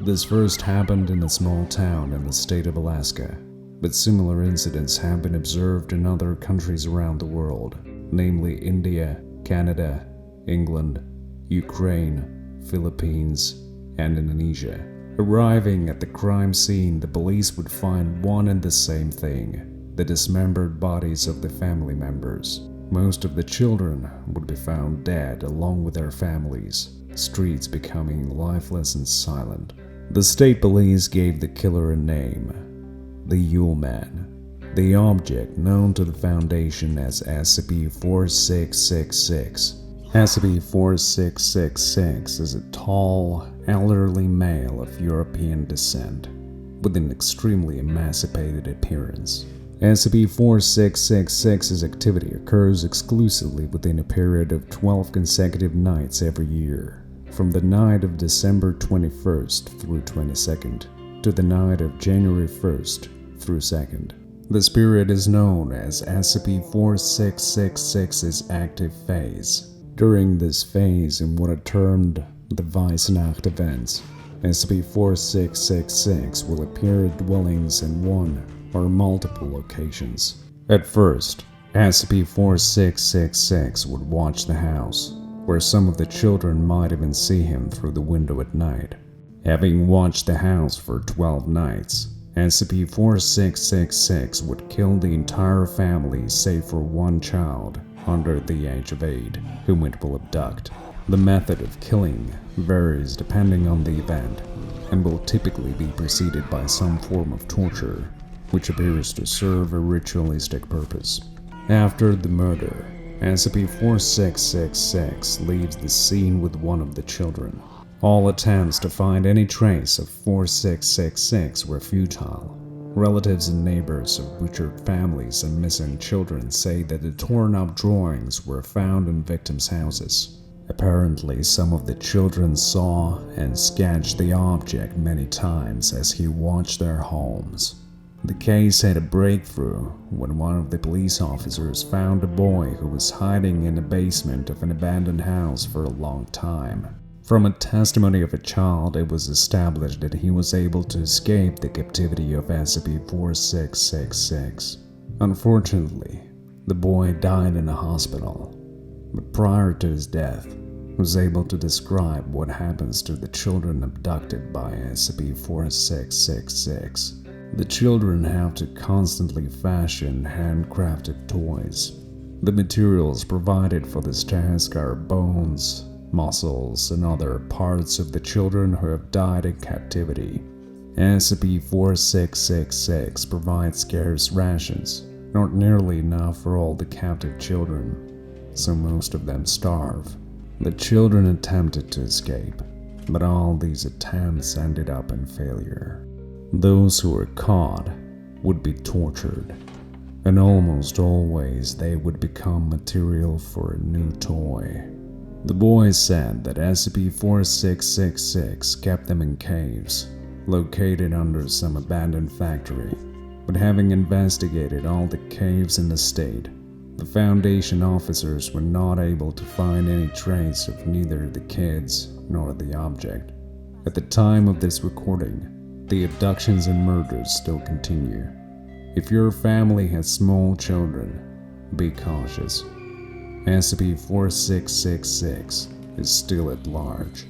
This first happened in a small town in the state of Alaska, but similar incidents have been observed in other countries around the world, namely India, Canada, England, Ukraine, Philippines, and Indonesia. Arriving at the crime scene, the police would find one and the same thing: the dismembered bodies of the family members. Most of the children would be found dead along with their families, streets becoming lifeless and silent. The state police gave the killer a name: the Yule Man. The object, known to the Foundation as SCP-4666. SCP-4666 is a tall, elderly male of European descent, with an extremely emaciated appearance. SCP-4666's activity occurs exclusively within a period of 12 consecutive nights every year, from the night of December 21st through 22nd to the night of January 1st through 2nd. This period is known as SCP-4666's active phase. During this phase, in what are termed the Weissnacht Events, SCP-4666 will appear at dwellings in one or multiple locations. At first, SCP-4666 would watch the house, where some of the children might even see him through the window at night. Having watched the house for 12 nights, SCP-4666 would kill the entire family save for one child under the age of 8, whom it will abduct. The method of killing varies depending on the event, and will typically be preceded by some form of torture, which appears to serve a ritualistic purpose. After the murder, SCP-4666 leaves the scene with one of the children. All attempts to find any trace of 4666 were futile. Relatives and neighbors of butchered families and missing children say that the torn-up drawings were found in victims' houses. Apparently, some of the children saw and sketched the object many times as he watched their homes. The case had a breakthrough when one of the police officers found a boy who was hiding in the basement of an abandoned house for a long time. From a testimony of a child, it was established that he was able to escape the captivity of SCP-4666. Unfortunately, the boy died in a hospital, but prior to his death, was able to describe what happens to the children abducted by SCP-4666. The children have to constantly fashion handcrafted toys. The materials provided for this task are bones, muscles, and other parts of the children who have died in captivity. SCP-4666 provides scarce rations, not nearly enough for all the captive children, so most of them starve. The children attempted to escape, but all these attempts ended up in failure. Those who were caught would be tortured, and almost always they would become material for a new toy. The boys said that SCP-4666 kept them in caves, located under some abandoned factory, but having investigated all the caves in the state, the Foundation officers were not able to find any trace of neither the kids nor the object. At the time of this recording, the abductions and murders still continue. If your family has small children, be cautious. SCP-4666 is still at large.